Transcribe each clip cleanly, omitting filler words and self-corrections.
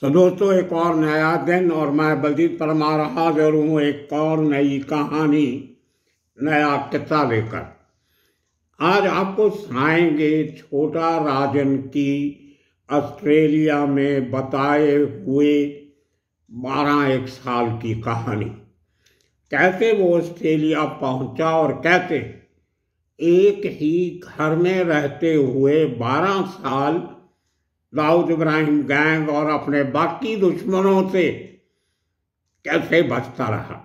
तो दोस्तों, एक और नया दिन और मैं बलजीत परमार हाजिर हूँ एक और नई कहानी, नया किस्सा लेकर। आज आपको सुनाएंगे छोटा राजन की ऑस्ट्रेलिया में बताए हुए 12 साल की कहानी। कैसे वो ऑस्ट्रेलिया पहुंचा और कैसे एक ही घर में रहते हुए 12 साल दाऊद इब्राहिम गैंग और अपने बाकी दुश्मनों से कैसे बचता रहा,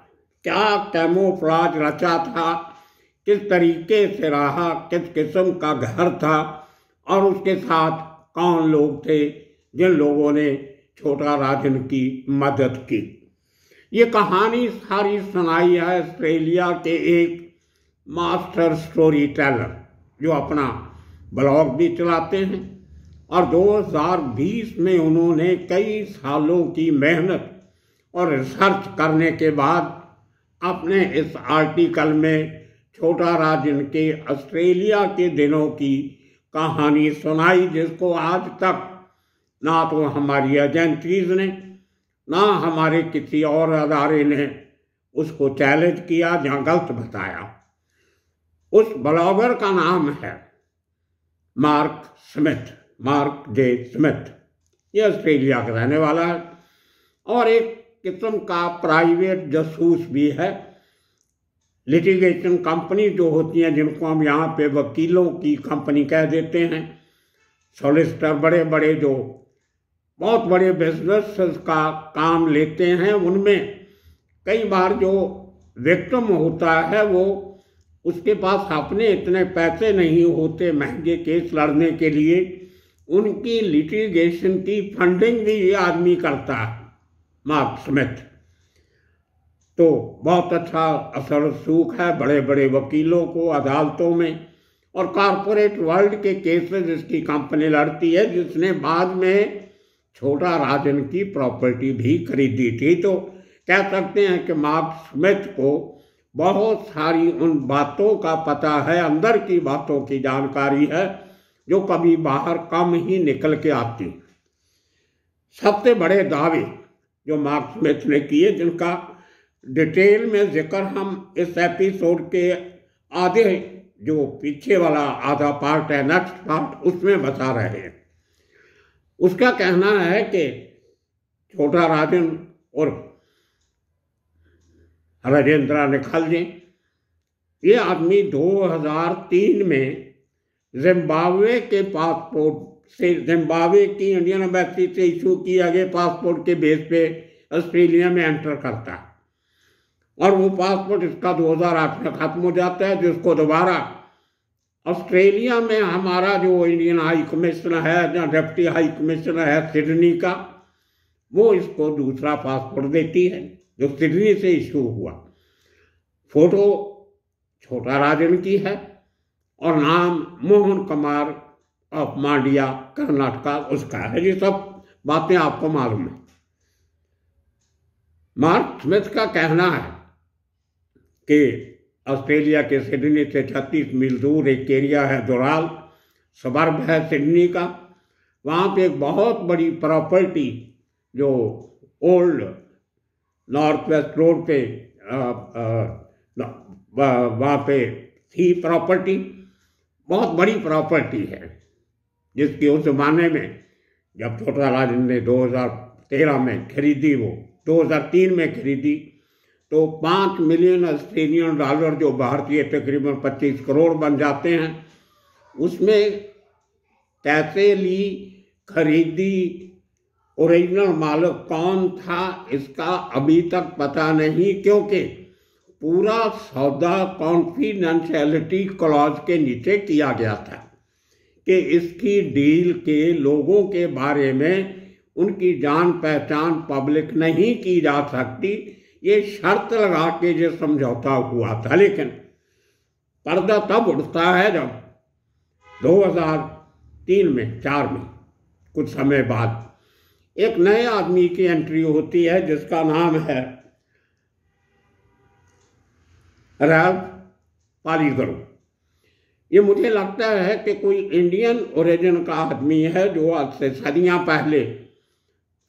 क्या कैमोफ्लाज रचा था, किस तरीके से रहा, किस किस्म का घर था और उसके साथ कौन लोग थे जिन लोगों ने छोटा राजन की मदद की। ये कहानी सारी सुनाई है ऑस्ट्रेलिया के एक मास्टर स्टोरी टेलर जो अपना ब्लॉग भी चलाते हैं और 2020 में उन्होंने कई सालों की मेहनत और रिसर्च करने के बाद अपने इस आर्टिकल में छोटा राजन के ऑस्ट्रेलिया के दिनों की कहानी सुनाई, जिसको आज तक ना तो हमारी एजेंसीज ने ना हमारे किसी और अदारे ने उसको चैलेंज किया जहाँ गलत बताया। उस ब्लॉगर का नाम है मार्क जे स्मिथ। ये ऑस्ट्रेलिया का रहने वाला है और एक किस्म का प्राइवेट जासूस भी है। लिटिगेशन कंपनी जो होती हैं, जिनको हम यहाँ पे वकीलों की कंपनी कह देते हैं, सॉलिसिटर बड़े बड़े जो बहुत बड़े बिजनेस का काम लेते हैं, उनमें कई बार जो विक्टिम होता है वो उसके पास अपने इतने पैसे नहीं होते महंगे केस लड़ने के लिए, उनकी लिटिगेशन की फंडिंग भी ये आदमी करता है, मार्क स्मिथ। तो बहुत अच्छा असर सूख है बड़े बड़े वकीलों को अदालतों में और कॉरपोरेट वर्ल्ड के केसेस इसकी कंपनी लड़ती है, जिसने बाद में छोटा राजन की प्रॉपर्टी भी खरीदी थी। तो कह सकते हैं कि मार्क स्मिथ को बहुत सारी उन बातों का पता है, अंदर की बातों की जानकारी है जो कभी बाहर कम ही निकल के आती। सबसे बड़े दावे जो मार्क स्मिथ ने किए, जिनका डिटेल में जिक्र हम इस एपिसोड के आधे जो पीछे वाला आधा पार्ट है, नेक्स्ट पार्ट, उसमें बता रहे हैं। उसका कहना है कि छोटा राजन और राजेंद्र निखलजी, ये आदमी 2003 में जिम्बाब्वे के पासपोर्ट से, जिम्बाब्वे की इंडियन एम्बेसी से इशू किए गए पासपोर्ट के बेस पे ऑस्ट्रेलिया में एंटर करता है और वो पासपोर्ट इसका 2008 में ख़त्म हो जाता है, जिसको दोबारा ऑस्ट्रेलिया में हमारा जो इंडियन हाई कमिश्नर है या डिप्टी हाई कमिश्नर है सिडनी का, वो इसको दूसरा पासपोर्ट देती है जो सिडनी से इशू हुआ। फोटो छोटा राजन की है और नाम मोहन कुमार ऑफ मांडिया कर्नाटका उसका है। ये सब बातें आपको मालूम है। मार्क स्मिथ का कहना है कि ऑस्ट्रेलिया के सिडनी से 36 मील दूर एक एरिया है, दोराल सबर्ब है सिडनी का। वहाँ पे एक बहुत बड़ी प्रॉपर्टी जो ओल्ड नॉर्थ वेस्ट रोड पे वहाँ पे थी प्रॉपर्टी, बहुत बड़ी प्रॉपर्टी है, जिसकी उस जमाने में जब छोटा राजन ने 2013 में खरीदी, वो 2003 में खरीदी, तो 5 मिलियन ऑस्ट्रेलियन डॉलर जो भारतीय तकरीबन 25 करोड़ बन जाते हैं, उसमें कैसे ली, खरीदी, ओरिजिनल मालिक कौन था, इसका अभी तक पता नहीं, क्योंकि पूरा सौदा कॉन्फिडेंशियलिटी क्लॉज के नीचे किया गया था कि इसकी डील के लोगों के बारे में उनकी जान पहचान पब्लिक नहीं की जा सकती, ये शर्त लगा के जो समझौता हुआ था। लेकिन पर्दा तब उठता है जब 2003 में 4 में कुछ समय बाद एक नए आदमी की एंट्री होती है, जिसका नाम है रैल्फ पालीगरो। ये मुझे लगता है कि कोई इंडियन ओरिजिन का आदमी है जो आज से सदियां पहले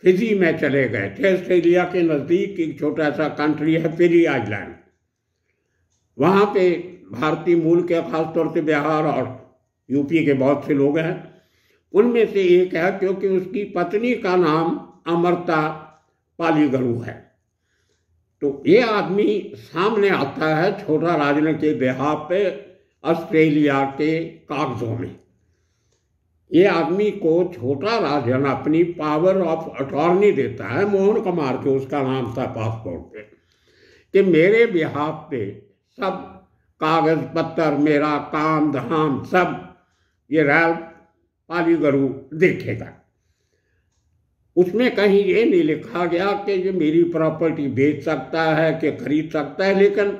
फिजी में चले गए थे। ऑस्ट्रेलिया के नज़दीक एक छोटा सा कंट्री है फिजी आइलैंड। वहाँ पे भारतीय मूल के खासतौर से बिहार और यूपी के बहुत से लोग हैं। उनमें से एक है, क्योंकि उसकी पत्नी का नाम अमृता पालीगरू है। तो ये आदमी सामने आता है छोटा राजन के बिहाफ पे ऑस्ट्रेलिया के कागजों में। ये आदमी को छोटा राजन अपनी पावर ऑफ अटॉर्नी देता है, मोहन कुमार के उसका नाम था पासपोर्ट पे, कि मेरे बिहाफ पे सब कागज पत्तर, मेरा काम धाम सब ये रैल्फ पालीगरू देखेगा। उसमें कहीं ये नहीं लिखा गया कि ये मेरी प्रॉपर्टी बेच सकता है कि खरीद सकता है, लेकिन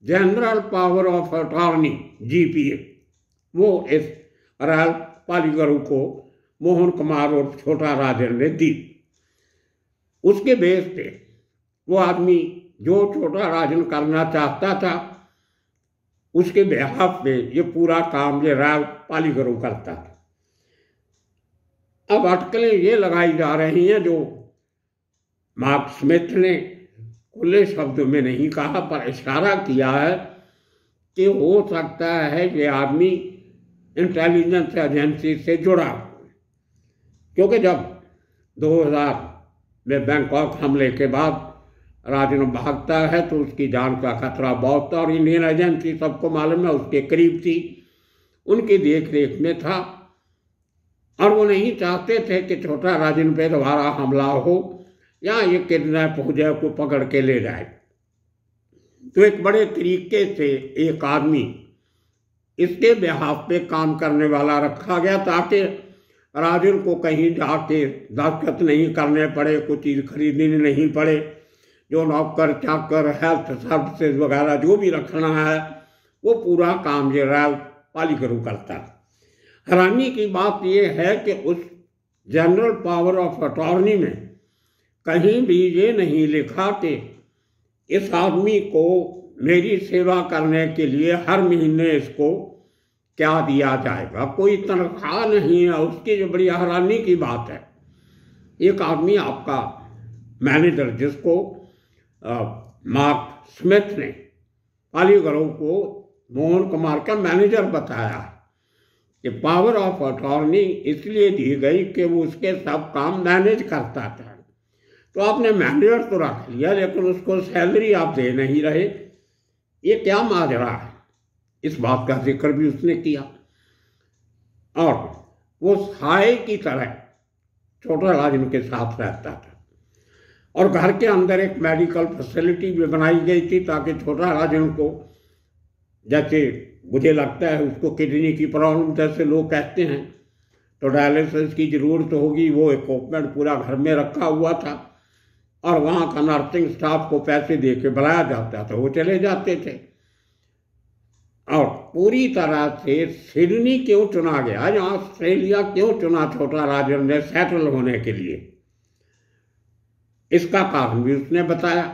general power of attorney GPA वो इस रैल्फ पालीगरू को मोहन कुमार और छोटा राजन ने दी। उसके बेस पे वो आदमी जो छोटा राजन करना चाहता था उसके बिहाफ पे ये पूरा काम ये रैल्फ पालीगरू करता था। अब अटकलें ये लगाई जा रही हैं, जो मार्क स्मिथ ने खुले शब्दों में नहीं कहा पर इशारा किया है कि हो सकता है ये आदमी इंटेलिजेंस एजेंसी से जुड़ा, क्योंकि जब 2000 में बैंकॉक हमले के बाद राजन भागता है तो उसकी जान का खतरा बहुत था और इंडियन एजेंसी सबको मालूम है उसके करीब थी, उनकी देख रेख में था और वो नहीं चाहते थे कि छोटा राजन पे दोबारा हमला हो या ये किडनैप हो जाए, को पकड़ के ले जाए। तो एक बड़े तरीके से एक आदमी इसके बिहाफ पे काम करने वाला रखा गया ताकि राजन को कहीं जाके दस्तखत नहीं करने पड़े, कुछ चीज़ खरीदनी नहीं पड़े। जो नौकर चाकर हेल्थ सर्विसेज वगैरह जो भी रखना है वो पूरा काम ये रैल्फ पालीगरू करता है। हैरानी की बात यह है कि उस जनरल पावर ऑफ अटॉर्नी में कहीं भी ये नहीं लिखा कि इस आदमी को मेरी सेवा करने के लिए हर महीने इसको क्या दिया जाएगा, कोई तनख्वाह नहीं है उसकी। जो बड़ी हैरानी की बात है, एक आदमी आपका मैनेजर जिसको मार्क स्मिथ ने पालीगरू को मोहन कुमार का मैनेजर बताया कि पावर ऑफ अटॉर्नी इसलिए दी गई कि वो उसके सब काम मैनेज करता था। तो आपने मैनेजर तो रख लिया लेकिन उसको सैलरी आप दे नहीं रहे, ये क्या माजरा है? इस बात का जिक्र भी उसने किया। और वो साए की तरह छोटा राजन के साथ रहता था और घर के अंदर एक मेडिकल फैसिलिटी भी बनाई गई थी ताकि छोटा राजन को, जैसे मुझे लगता है उसको किडनी की प्रॉब्लम जैसे लोग कहते हैं तो डायलिसिस की ज़रूरत होगी, वो इक्विपमेंट पूरा घर में रखा हुआ था और वहाँ का नर्सिंग स्टाफ को पैसे दे के बुलाया जाता था, वो चले जाते थे। और पूरी तरह से सिडनी क्यों चुना गया या ऑस्ट्रेलिया क्यों चुना छोटा राजन ने सेटल होने के लिए, इसका कारण भी उसने बताया।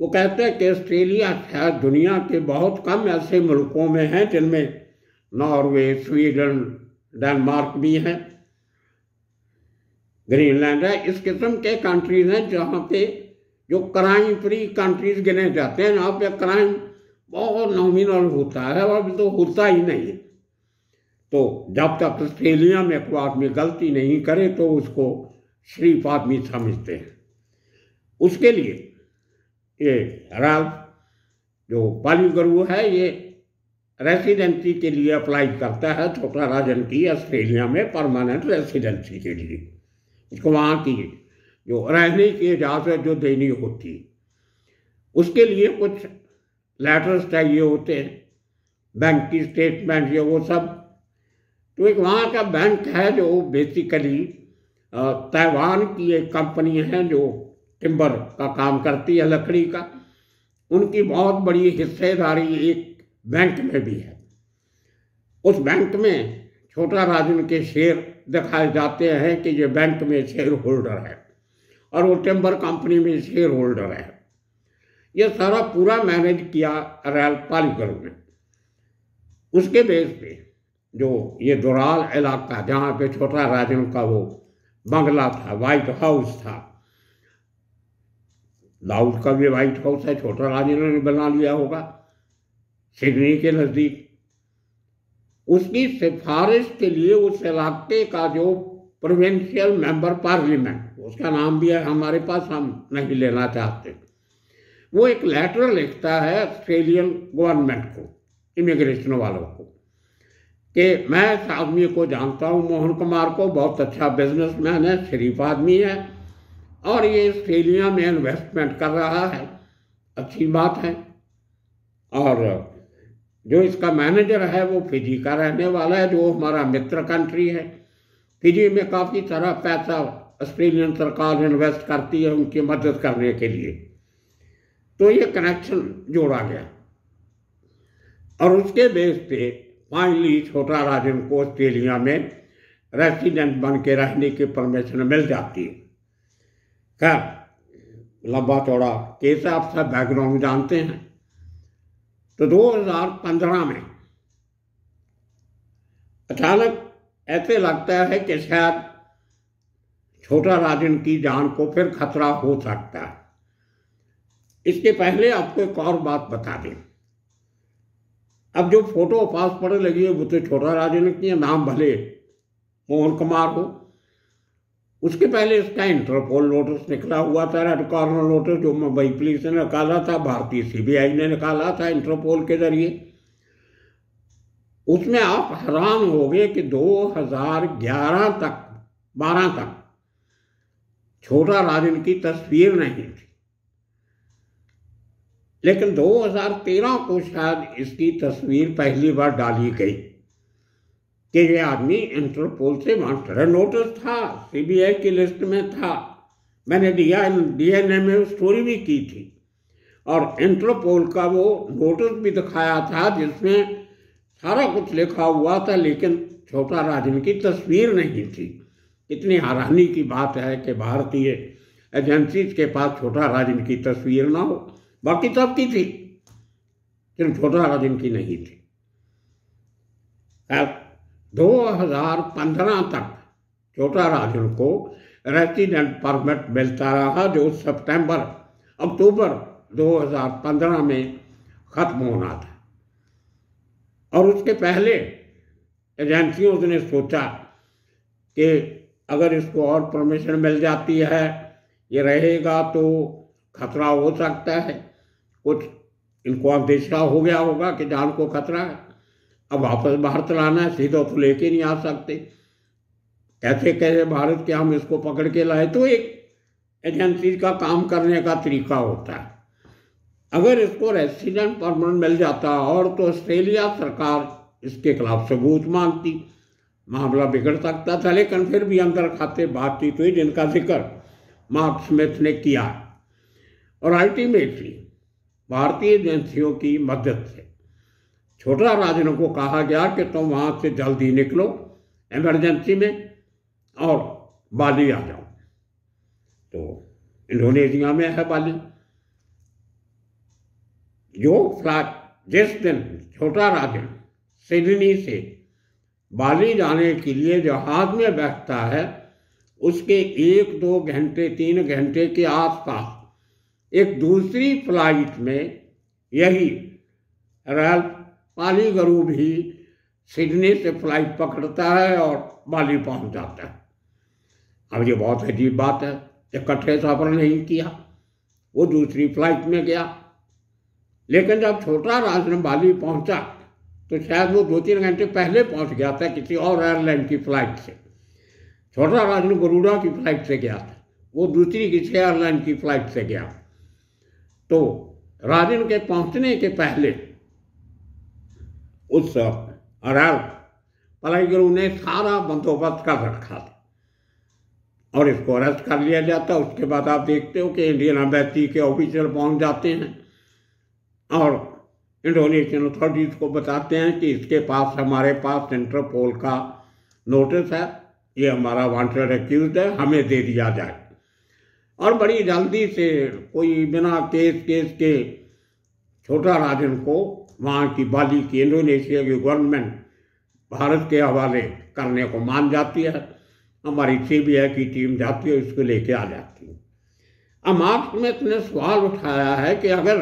वो कहते हैं कि ऑस्ट्रेलिया शायद दुनिया के बहुत कम ऐसे मुल्कों में हैं जिनमें नॉर्वे, स्वीडन, डेनमार्क भी हैं, ग्रीनलैंड है, इस किस्म के कंट्रीज हैं जहाँ पे जो क्राइम फ्री कंट्रीज गिने जाते हैं, जहाँ पे क्राइम बहुत नॉमिनल होता है और तो होता ही नहीं है। तो जब तक ऑस्ट्रेलिया में कोई आदमी गलती नहीं करे तो उसको शरीफ आदमी समझते हैं। उसके लिए ये रैल्फ जो पालीगरू है ये रेसिडेंसी के लिए अप्लाई करता है छोटा राजन की ऑस्ट्रेलिया में परमानेंट रेसिडेंसी के लिए। उसको वहाँ की जो रहने की इजाज़त जो देनी होती है उसके लिए कुछ लेटर्स चाहिए होते हैं, बैंक की स्टेटमेंट या वो सब। तो एक वहाँ का बैंक है जो बेसिकली ताइवान की एक कंपनी है जो टिम्बर का काम करती है, लकड़ी का, उनकी बहुत बड़ी हिस्सेदारी एक बैंक में भी है। उस बैंक में छोटा राजन के शेयर दिखाए जाते हैं कि ये बैंक में शेयर होल्डर है और वो टिम्बर कंपनी में शेयर होल्डर है। ये सारा पूरा मैनेज किया रैल्फ पालीगरू ने। उसके बेस पे जो ये दुराल इलाका जहाँ पे छोटा राजन का वो बंगला था, व्हाइट हाउस था। लाहौर का भी व्हाइट हाउस है, छोटा राजन ने बना लिया होगा सिडनी के नज़दीक। उसकी सिफारिश के लिए उस इलाके का जो प्रोविंशियल मेंबर पार्लियामेंट, उसका नाम भी है हमारे पास, हम नहीं लेना चाहते, वो एक लेटर लिखता है ऑस्ट्रेलियन गवर्नमेंट को, इमिग्रेशन वालों को, कि मैं इस आदमी को जानता हूँ, मोहन कुमार को, बहुत अच्छा बिजनेसमैन है, शरीफ आदमी है, और ये ऑस्ट्रेलिया में इन्वेस्टमेंट कर रहा है, अच्छी बात है। और जो इसका मैनेजर है वो फिजी का रहने वाला है, जो हमारा मित्र कंट्री है। फिजी में काफ़ी सारा पैसा ऑस्ट्रेलियन सरकार इन्वेस्ट करती है उनकी मदद करने के लिए। तो ये कनेक्शन जोड़ा गया और उसके बेस पे फाइनली छोटा राजन को ऑस्ट्रेलिया में रेसिडेंट बन के रहने की परमिशन मिल जाती है। खैर लंबा चौड़ा केस है, आप सब बैकग्राउंड जानते हैं। तो 2015 में अचानक ऐसे लगता है कि शायद छोटा राजन की जान को फिर खतरा हो सकता है। इसके पहले आपको एक और बात बता दें, अब जो फोटो पासपोर्ट लगी है वो तो छोटा राजन की है, नाम भले मोहन कुमार हो। उसके पहले इसका इंटरपोल नोटिस निकला हुआ था, रेड कॉर्नर नोटिस, जो मुंबई पुलिस ने निकाला था, भारतीय सीबीआई ने निकाला था इंटरपोल के जरिए। उसमें आप हैरान होंगे कि 2011 तक 12 तक छोटा राजन की तस्वीर नहीं थी, लेकिन 2013 को शायद इसकी तस्वीर पहली बार डाली गई कि ये आदमी इंटरपोल से वांटेड है। नोटिस था, सीबीआई की लिस्ट में था, मैंने डीएनए में स्टोरी भी की थी, और इंटरपोल का वो नोटिस भी दिखाया था जिसमें सारा कुछ लिखा हुआ था, लेकिन छोटा राजन की तस्वीर नहीं थी। इतनी हैरानी की बात है कि भारतीय एजेंसीज के पास छोटा राजन की तस्वीर ना हो, बाकी सबकी थी, सिर्फ छोटा राजन की नहीं थी। 2015 तक छोटा राजन को रेसिडेंट परमिट मिलता रहा, जो अक्टूबर 2015 में खत्म होना था। और उसके पहले एजेंसियों ने सोचा कि अगर इसको और परमिशन मिल जाती है, ये रहेगा तो खतरा हो सकता है, कुछ इनको अंदेशा हो गया होगा कि जान को खतरा है, अब वापस भारत लाना है, सीधा तो लेके नहीं आ सकते, कैसे कैसे भारत के हम इसको पकड़ के लाए। तो एक एजेंसी का काम करने का तरीका होता है, अगर इसको रेसिडेंट परमिट मिल जाता और तो ऑस्ट्रेलिया सरकार इसके खिलाफ सबूत मांगती, मामला बिगड़ सकता था। लेकिन फिर भी अंदर खाते बातचीत हुई जिनका जिक्र मार्क स्मिथ ने किया, और अल्टीमेटली भारतीय एजेंसियों की मदद से छोटा राजन को कहा गया कि तुम वहाँ से जल्दी निकलो इमरजेंसी में और बाली आ जाओ। तो इंडोनेशिया में है बाली। जो फ्लाइट जिस दिन छोटा राजन सिडनी से बाली जाने के लिए जहाज में बैठता है, उसके 1, 2 घंटे 3 घंटे के आसपास एक दूसरी फ्लाइट में यही रैल्फ पालीगरू भी सिडनी से फ्लाइट पकड़ता है और बाली पहुंच जाता है। अब ये बहुत अजीब बात है, इकट्ठे सफर नहीं किया, वो दूसरी फ्लाइट में गया। लेकिन जब छोटा राजन बाली पहुंचा तो शायद वो 2-3 घंटे पहले पहुंच गया था किसी और एयरलाइन की फ्लाइट से। छोटा राजन गरुड़ा की फ्लाइट से गया था, वो दूसरी किसी एयरलाइन की फ्लाइट से गया। तो राजन के पहुंचने के पहले उस रैल्फ पालीगरू ने सारा बंदोबस्त कर रखा था और इसको अरेस्ट कर लिया जाता। उसके बाद आप देखते हो कि इंडियन एम्बेसी के ऑफिसर पहुंच जाते हैं और इंडोनेशियन अथॉरिटीज को बताते हैं कि इसके पास, हमारे पास इंटरपोल का नोटिस है, ये हमारा वांटेड एक्यूज्ड है, हमें दे दिया जाए। और बड़ी जल्दी से कोई बिना केस के छोटा राजन को वहाँ की बाली की इंडोनेशिया की गवर्नमेंट भारत के हवाले करने को मान जाती है हमारी सीबीआई की टीम जाती है, उसको लेके आ जाती है। अब मार्क स्मिथ ने सवाल उठाया है कि अगर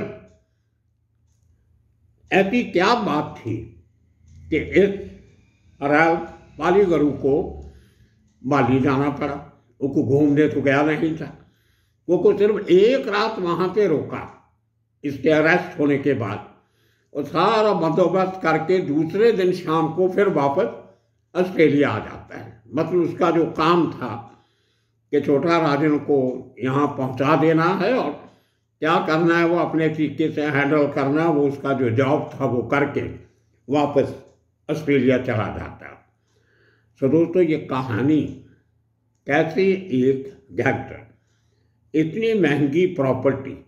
ऐसी क्या बात थी कि इस रैल्फ पालीगरू को बाली जाना पड़ा, वो घूमने तो गया नहीं था, वो सिर्फ एक रात वहां पे रोका इसके अरेस्ट होने के बाद, और सारा बंदोबस्त करके दूसरे दिन शाम को फिर वापस ऑस्ट्रेलिया आ जाता है। मतलब उसका जो काम था कि छोटा राजन को यहाँ पहुँचा देना है और क्या करना है वो अपने तरीके से हैंडल करना, वो उसका जो जॉब था वो करके वापस ऑस्ट्रेलिया चला जाता। सो दोस्तों, ये कहानी कैसे एक गैंगस्टर इतनी महंगी प्रॉपर्टी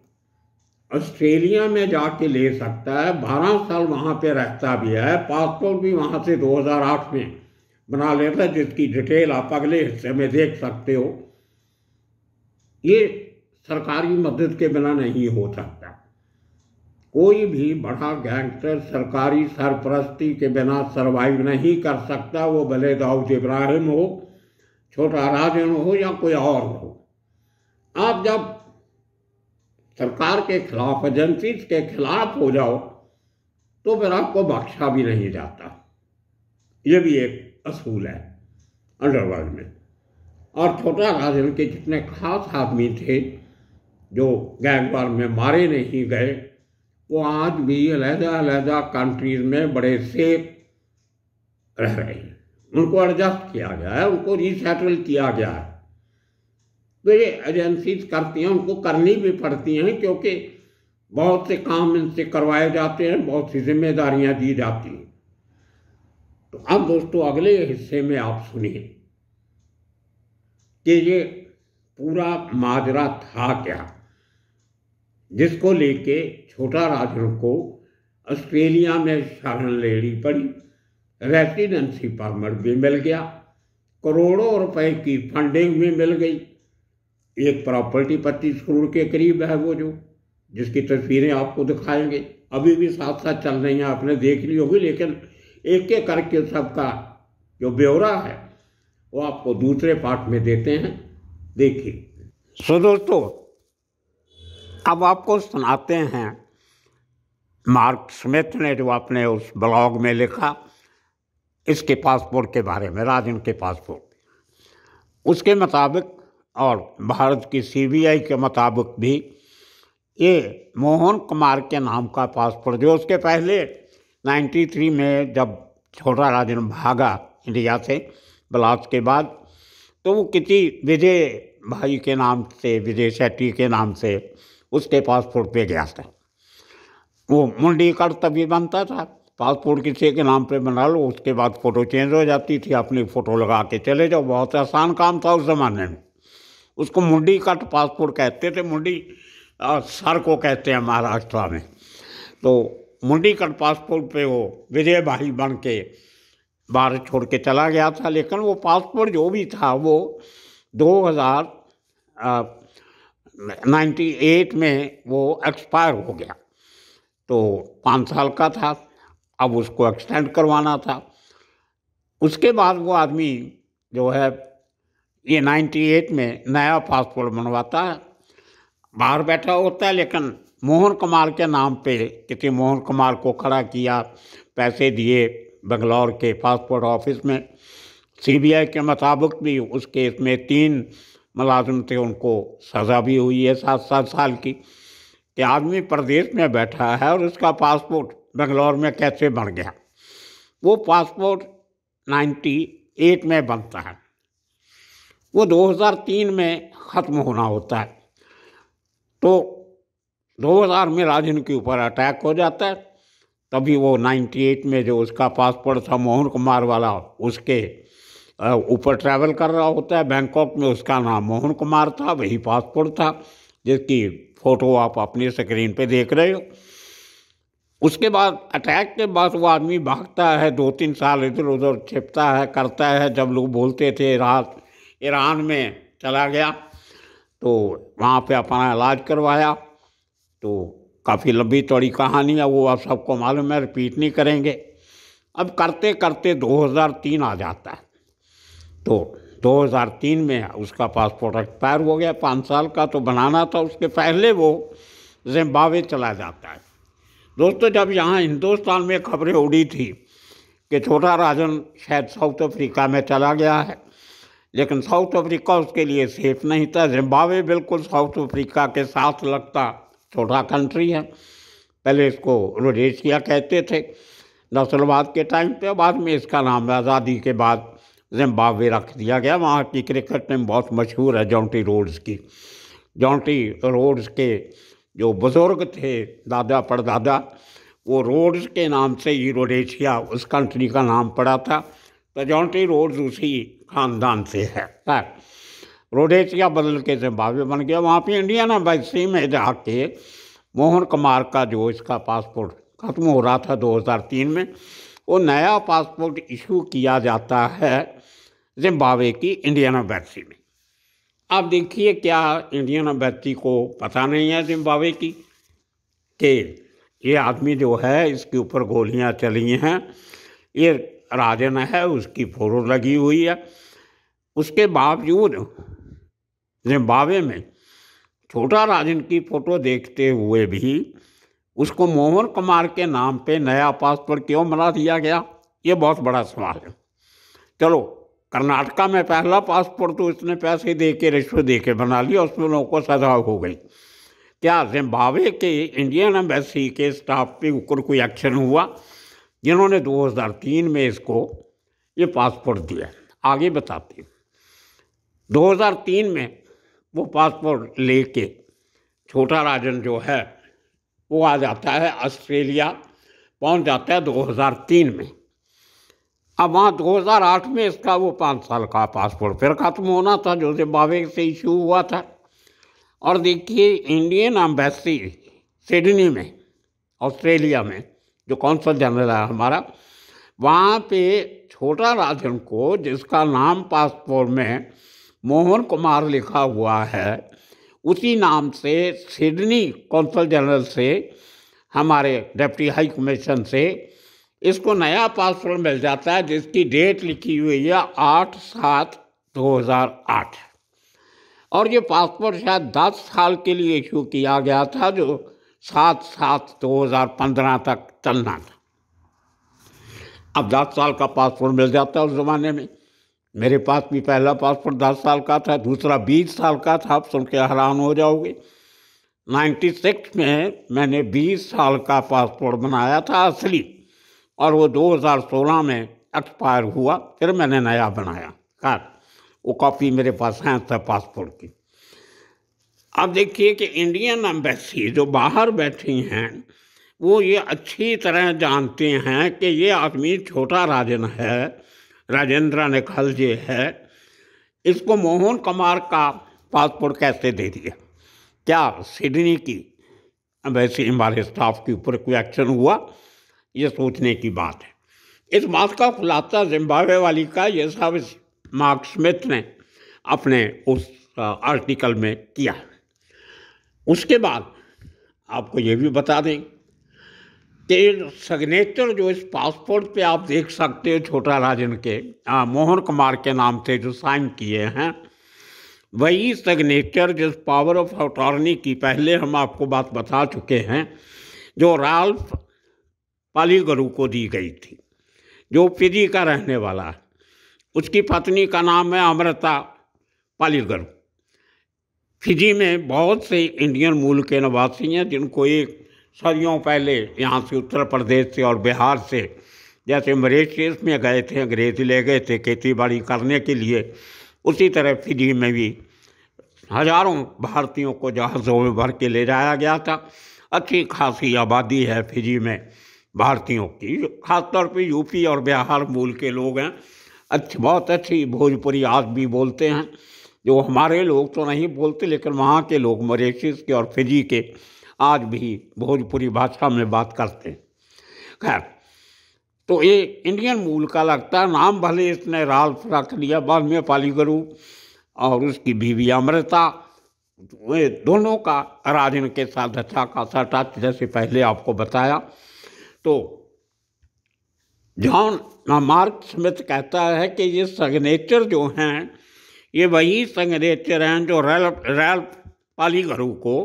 ऑस्ट्रेलिया में जाके ले सकता है, 12 साल वहाँ पे रहता भी है, पासपोर्ट भी वहाँ से 2008 में बना लेता है, जिसकी डिटेल आप अगले हिस्से में देख सकते हो। ये सरकारी मदद के बिना नहीं हो सकता। कोई भी बड़ा गैंगस्टर सरकारी सरपरस्ती के बिना सरवाइव नहीं कर सकता, वो भले दाऊद इब्राहिम हो, छोटा राजन हो या कोई और हो। आप जब सरकार के खिलाफ, एजेंसीज के खिलाफ हो जाओ तो फिर आपको बख्शा भी नहीं जाता। ये भी एक असूल है अंडरवर्ल्ड में। और छोटा राजन के जितने खास आदमी थे जो गैंगवार में मारे नहीं गए, वो आज भी अलग-अलग कंट्रीज में बड़े सेफ रह रहे हैं। उनको एडजस्ट किया गया है, उनको रिसेटल किया गया है। तो ये एजेंसीज करती हैं, उनको करनी भी पड़ती हैं, क्योंकि बहुत से काम इनसे करवाए जाते हैं, बहुत सी जिम्मेदारियां दी जाती हैं। तो अब दोस्तों, अगले हिस्से में आप सुनिए कि ये पूरा माजरा था क्या, जिसको लेके छोटा राजन को ऑस्ट्रेलिया में शरण लेनी पड़ी, रेसिडेंसी परमिट भी मिल गया, करोड़ों रुपए की फंडिंग भी मिल गई। एक प्रॉपर्टी 25 करोड़ के करीब है, वो जो जिसकी तस्वीरें आपको दिखाएंगे, अभी भी साथ साथ चल रही हैं, आपने देख ली होगी, लेकिन एक एक करके सबका जो ब्यौरा है वो आपको दूसरे पार्ट में देते हैं, देखिए। सो दोस्तों, अब आपको सुनाते हैं मार्क स्मिथ ने जो अपने उस ब्लॉग में लिखा इसके पासपोर्ट के बारे में, राजन के पासपोर्ट। उसके मुताबिक और भारत की सीबीआई के मुताबिक भी ये मोहन कुमार के नाम का पासपोर्ट, जो उसके पहले 93 में जब छोटा राजन भागा इंडिया से ब्लास्ट के बाद, तो वो किसी विजय भाई के नाम से, विजय शेट्टी के नाम से उसके पासपोर्ट पे गया था। वो मुंडी कार्ड तभी बनता था, पासपोर्ट किसी के नाम पे बना लो, उसके बाद फ़ोटो चेंज हो जाती थी, अपनी फ़ोटो लगा के चले जाओ। बहुत आसान काम था उस ज़माने में। उसको मुंडी कट पासपोर्ट कहते थे। मुंडी सर को कहते हैं महाराष्ट्र में। तो मुंडी कट पासपोर्ट पे वो विजय भाई बन के भारत छोड़ के चला गया था। लेकिन वो पासपोर्ट जो भी था वो 2098 में वो एक्सपायर हो गया। तो 5 साल का था, अब उसको एक्सटेंड करवाना था। उसके बाद वो आदमी जो है ये 98 में नया पासपोर्ट बनवाता है, बाहर बैठा होता है, लेकिन मोहन कुमार के नाम पे किसी मोहन कुमार को खड़ा किया, पैसे दिए बेंगलोर के पासपोर्ट ऑफिस में। सीबीआई के मुताबिक भी उस केस में 3 मुलाजिम थे, उनको सज़ा भी हुई है 7-7 साल की, कि आदमी प्रदेश में बैठा है और उसका पासपोर्ट बेंगलोर में कैसे बन गया। वो पासपोर्ट 98 में बनता है, वो 2003 में ख़त्म होना होता है। तो 2000 में राजन के ऊपर अटैक हो जाता है, तभी वो 98 में जो उसका पासपोर्ट था मोहन कुमार वाला, उसके ऊपर ट्रैवल कर रहा होता है। बैंकॉक में उसका नाम मोहन कुमार था, वही पासपोर्ट था जिसकी फ़ोटो आप अपनी स्क्रीन पे देख रहे हो। उसके बाद अटैक के बाद वो आदमी भागता है, 2-3 साल इधर उधर छिपता है, करता है। जब लोग बोलते थे ईरान में चला गया, तो वहाँ पे अपना इलाज करवाया। तो काफ़ी लंबी चौड़ी कहानी है, वो आप सबको मालूम है, रिपीट नहीं करेंगे। अब करते करते 2003 आ जाता है। तो 2003 में उसका पासपोर्ट एक्सपायर हो गया, 5 साल का तो बनाना था, उसके पहले वो जिम्बाब्वे चला जाता है। दोस्तों, जब यहाँ हिंदुस्तान में खबरें उड़ी थी कि छोटा राजन शायद साउथ अफ्रीका में चला गया है, लेकिन साउथ अफ्रीका उसके लिए सेफ नहीं था। जिम्बाब्वे बिल्कुल साउथ अफ्रीका के साथ लगता छोटा कंट्री है। पहले इसको रोडेशिया कहते थे नस्लवाद के टाइम पे, बाद में इसका नाम आज़ादी के बाद जिम्बाब्वे रख दिया गया। वहाँ की क्रिकेट टीम बहुत मशहूर है जॉन्टी रोड्स की। जॉन्टी रोड्स के जो बुज़ुर्ग थे, दादा परदादा, वो रोड्स के नाम से ही रोडेशिया उस कंट्री का नाम पड़ा था। तो जॉन्टी रोड्स उसी ख़ानदान से है। रोडेशिया बदल के जिम्बाब्वे बन गया। वहाँ पे इंडियन एम्बेसी में जाके मोहन कुमार का जो इसका पासपोर्ट ख़त्म हो रहा था 2003 में, वो नया पासपोर्ट इशू किया जाता है जिम्बाब्वे की इंडियन एम्बेसी में। अब देखिए, क्या इंडियन एम्बेसी को पता नहीं है जिम्बाब्वे की कि ये आदमी जो है इसके ऊपर गोलियां चली हैं, ये राजन है, उसकी फ़ोटो लगी हुई है। उसके बावजूद जिम्बाब्वे में छोटा राजन की फ़ोटो देखते हुए भी उसको मोहन कुमार के नाम पे नया पासपोर्ट क्यों बना दिया गया, ये बहुत बड़ा सवाल है। चलो, कर्नाटका में पहला पासपोर्ट तो इसने पैसे दे के, रिश्वत दे के बना लिया, उसमें लोगों को सजा हो गई। क्या जिम्बाब्वे के इंडियन एम्बेसी के स्टाफ पे ऊपर कोई एक्शन हुआ, जिन्होंने 2003 में इसको ये पासपोर्ट दिया? आगे बताते हैं। 2003 में वो पासपोर्ट लेके छोटा राजन जो है वो आ जाता है ऑस्ट्रेलिया, पहुंच जाता है 2003 में। अब वहाँ 2008 में इसका वो 5 साल का पासपोर्ट फिर ख़त्म होना था, जो जिम्बाब्वे से इशू हुआ था। और देखिए, इंडियन एम्बेसी सिडनी में, ऑस्ट्रेलिया में, जो कौंसल जनरल है हमारा, वहाँ पे छोटा राजन को, जिसका नाम पासपोर्ट में मोहन कुमार लिखा हुआ है, उसी नाम से सिडनी कौंसल जनरल से, हमारे डिप्टी हाई कमीशन से इसको नया पासपोर्ट मिल जाता है, जिसकी डेट लिखी हुई है 8/7/2008। और ये पासपोर्ट शायद 10 साल के लिए इशू किया गया था, जो 7/7/2015 तक चलना था। अब 10 साल का पासपोर्ट मिल जाता है उस ज़माने में। मेरे पास भी पहला पासपोर्ट 10 साल का था, दूसरा 20 साल का था। आप सुन के हैरान हो जाओगे। 96 में मैंने 20 साल का पासपोर्ट बनाया था असली, और वो 2016 में एक्सपायर हुआ, फिर मैंने नया बनाया। खैर, वो कॉपी मेरे पास है सब पासपोर्ट की। अब देखिए कि इंडियन एम्बेसी जो बाहर बैठी हैं, वो ये अच्छी तरह जानते हैं कि ये आदमी छोटा राजन है, राजेंद्र निखलजे है, इसको मोहन कुमार का पासपोर्ट कैसे दे दिया। क्या सिडनी की एम्बेसी, हमारे स्टाफ के ऊपर कोई एक्शन हुआ, ये सोचने की बात है। इस बात का खुलासा जिम्बाब्वे वाली का ये सब मार्क स्मिथ ने अपने उस आर्टिकल में किया। उसके बाद आपको ये भी बता दें कि सिग्नेचर जो इस पासपोर्ट पे आप देख सकते हो छोटा राजन के, मोहन कुमार के नाम से जो साइन किए हैं, वही सिग्नेचर जिस पावर ऑफ अटॉर्नी की पहले हम आपको बात बता चुके हैं, जो राल्फ पालीगरू को दी गई थी, जो फिजी का रहने वाला है। उसकी पत्नी का नाम है अमृता पालीगरू। फिजी में बहुत से इंडियन मूल के निवासी हैं, जिनको एक सदियों पहले यहाँ से उत्तर प्रदेश से और बिहार से, जैसे मॉरिशस में गए थे, अंग्रेज ले गए थे खेती बाड़ी करने के लिए, उसी तरह फिजी में भी हजारों भारतीयों को जहाज़ों में भर के ले जाया गया था। अच्छी खासी आबादी है फिजी में भारतीयों की, खासतौर पे यूपी और बिहार मूल के लोग हैं। बहुत अच्छी भोजपुरी आज भी बोलते हैं, जो हमारे लोग तो नहीं बोलते, लेकिन वहाँ के लोग मॉरिशस के और फिजी के आज भी भोजपुरी भाषा में बात करते हैं। खैर, तो ये इंडियन मूल का लगता है। नाम भले इसने राल्फ रख लिया, बाद में पालीगरू और उसकी बीवी अमृता, वे दोनों का राजन के साथ अच्छा खासा टच, जैसे पहले आपको बताया। तो जॉन मार्क स्मिथ कहता है कि ये सिग्नेचर जो हैं ये वही सिग्नेचर हैं जो रैल्फ पालीगरू को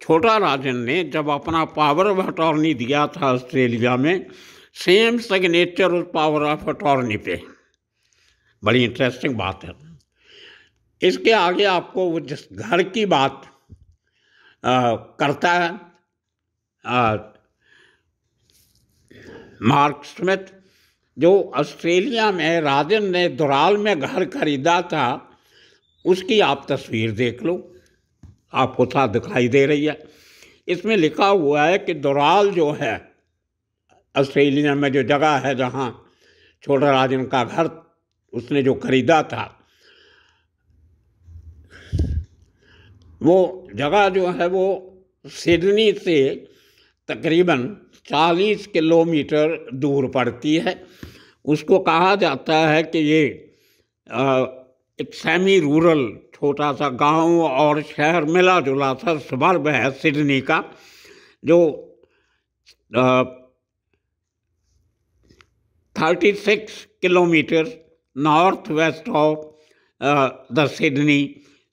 छोटा राजन ने जब अपना पावर ऑफ अटॉर्नी दिया था ऑस्ट्रेलिया में, सेम सिग्नेचर उस पावर ऑफ अटॉर्नी पे। बड़ी इंटरेस्टिंग बात है। इसके आगे आपको वो जिस घर की बात करता है मार्क स्मिथ, जो ऑस्ट्रेलिया में राजन ने दुराल में घर खरीदा था, उसकी आप तस्वीर देख लो, आपको साथ दिखाई दे रही है। इसमें लिखा हुआ है कि दुराल जो है ऑस्ट्रेलिया में जो जगह है जहाँ छोटा राजन का घर उसने जो खरीदा था, वो जगह जो है वो सिडनी से तकरीबन 40 किलोमीटर दूर पड़ती है। उसको कहा जाता है कि ये एक सेमी रूरल छोटा सा गांव और शहर मिला जुला सा सबर्ब है सिडनी का, जो 36 kilometre north west of the Sydney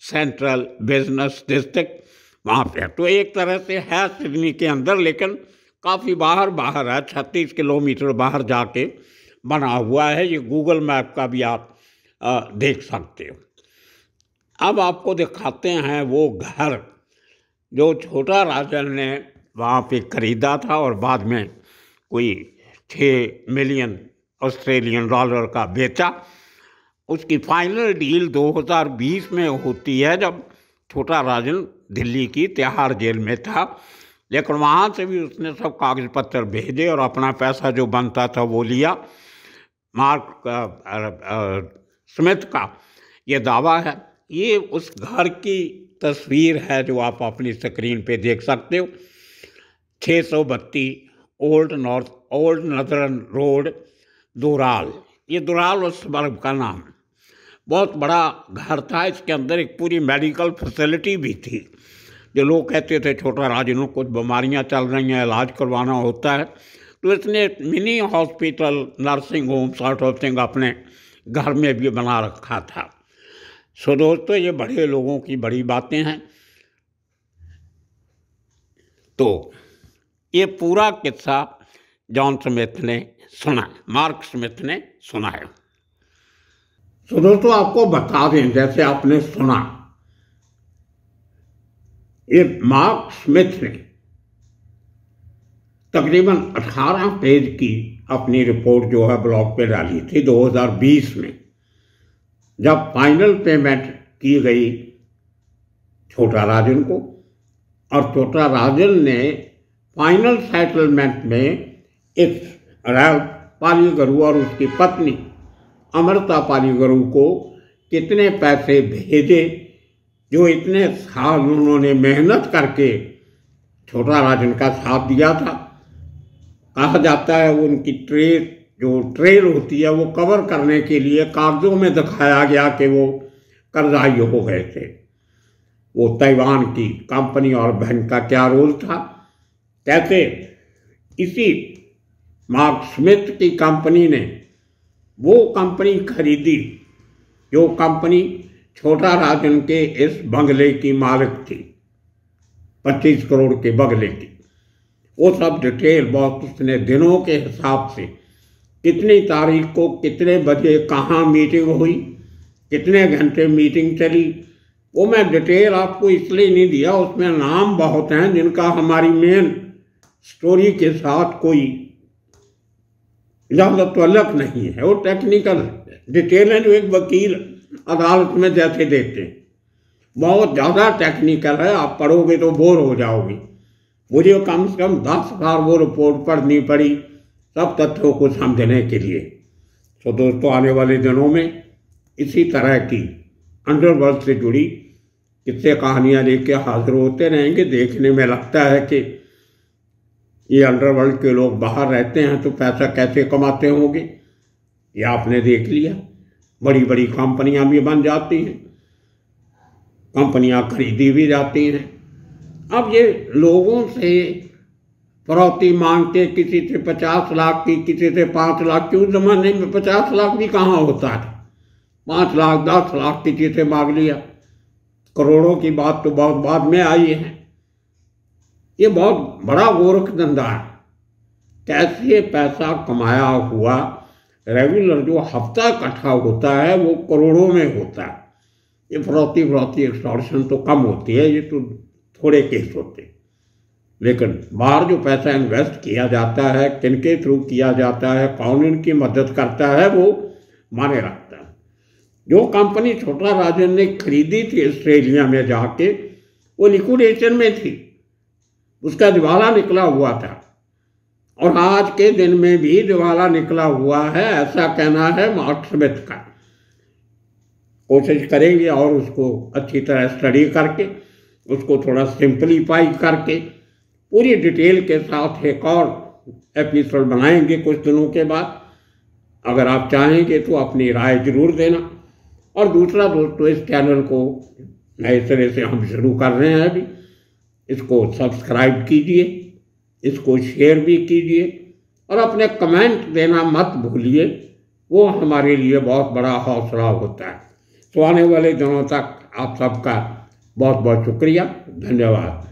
central business district वहाँ पे। तो एक तरह से है सिडनी के अंदर, लेकिन काफ़ी बाहर है, 36 किलोमीटर बाहर जाके बना हुआ है। ये गूगल मैप का भी आप देख सकते हो। अब आपको दिखाते हैं वो घर जो छोटा राजन ने वहाँ पे खरीदा था और बाद में कोई 6 मिलियन ऑस्ट्रेलियन डॉलर का बेचा। उसकी फाइनल डील 2020 में होती है, जब छोटा राजन दिल्ली की तिहाड़ जेल में था, लेकिन वहाँ से भी उसने सब कागज पत्र भेजे और अपना पैसा जो बनता था वो लिया। मार्क स्मिथ का ये दावा है। ये उस घर की तस्वीर है जो आप अपनी स्क्रीन पे देख सकते हो। 632 ओल्ड नदरन रोड, दुराल। ये दुराल उस बर्ग का नाम है। बहुत बड़ा घर था, इसके अंदर एक पूरी मेडिकल फैसिलिटी भी थी। जो लोग कहते थे छोटा राजन को कुछ बीमारियां चल रही हैं, इलाज करवाना होता है, तो इसने mini hospital, nursing home sort of thing अपने घर में भी बना रखा था। सो दोस्तों, ये बड़े लोगों की बड़ी बातें हैं। तो ये पूरा किस्सा जॉन स्मिथ ने सुना, मार्क स्मिथ ने सुना है। तो दोस्तों, आपको बता दें, जैसे आपने सुना, ये मार्क स्मिथ ने तकरीबन 18 पेज की अपनी रिपोर्ट जो है ब्लॉग पे डाली थी 2020 में। जब फाइनल पेमेंट की गई छोटा राजन को, और छोटा राजन ने फाइनल सेटलमेंट में इस रैल्फ पालीगरू और उसकी पत्नी अमृता पालीगरू को कितने पैसे भेजे, जो इतने साल उन्होंने मेहनत करके छोटा राजन का साथ दिया था। कहा जाता है उनकी ट्रेल होती है वो कवर करने के लिए कागजों में दिखाया गया कि वो कर्जाई हो गए थे। वो ताइवान की कंपनी और बैंक का क्या रोल था, कैसे इसी मार्क स्मिथ की कंपनी ने वो कंपनी खरीदी जो कंपनी छोटा राजन के इस बंगले की मालिक थी, 25 करोड़ के बंगले की। वो सब डिटेल बहुत, उसने दिनों के हिसाब से कितनी तारीख को कितने बजे कहाँ मीटिंग हुई, कितने घंटे मीटिंग चली, वो मैं डिटेल आपको इसलिए नहीं दिया। उसमें नाम बहुत हैं जिनका हमारी मेन स्टोरी के साथ कोई ज़्यादा तल्लुक नहीं है। वो टेक्निकल डिटेल है जो एक वकील अदालत में जैसे देते हैं, बहुत ज़्यादा टेक्निकल है। आप पढ़ोगे तो बोर हो जाओगे। मुझे कम से कम 10 बार वो रिपोर्ट पढ़नी पड़ी सब तथ्यों को समझने के लिए। तो दोस्तों, आने वाले दिनों में इसी तरह की अंडरवर्ल्ड से जुड़ी किस्से कहानियाँ लेके हाजिर होते रहेंगे। देखने में लगता है कि ये अंडरवर्ल्ड के लोग बाहर रहते हैं तो पैसा कैसे कमाते होंगे, ये आपने देख लिया। बड़ी बड़ी कंपनियां भी बन जाती हैं, कंपनियां खरीदी भी जाती हैं। अब ये लोगों से फरौती मांग के किसी से 50 लाख की, किसी से 5 लाख की, उस जमाने में 50 लाख भी कहाँ होता था। 5 लाख 10 लाख किसी से मांग लिया। करोड़ों की बात तो बहुत बाद में आई है। ये बहुत बड़ा गोरख धंधा है। कैसे पैसा कमाया हुआ रेगुलर जो हफ्ता इकट्ठा होता है वो करोड़ों में होता है। ये फरौती एक्सटॉर्शन तो कम होती है, ये तो थोड़े केस होते हैं। लेकिन बाहर जो पैसा इन्वेस्ट किया जाता है, किनके थ्रू किया जाता है, कौन इनकी मदद करता है, वो माने रखता है। जो कंपनी छोटा राजन ने खरीदी थी ऑस्ट्रेलिया में जाके, वो लिक्विडेशन में थी, उसका दिवाला निकला हुआ था और आज के दिन में भी दिवाला निकला हुआ है, ऐसा कहना है मार्क स्मिथ का। कोशिश करेंगे और उसको अच्छी तरह स्टडी करके उसको थोड़ा सिंपलीफाई करके पूरी डिटेल के साथ एक और एपिसोड बनाएंगे कुछ दिनों के बाद। अगर आप चाहेंगे तो अपनी राय जरूर देना। और दूसरा दोस्तों, इस चैनल को नए सिरे से हम शुरू कर रहे हैं अभी, इसको सब्सक्राइब कीजिए, इसको शेयर भी कीजिए और अपने कमेंट देना मत भूलिए, वो हमारे लिए बहुत बड़ा हौसला होता है। तो आने वाले दिनों तक आप सबका बहुत बहुत शुक्रिया, धन्यवाद।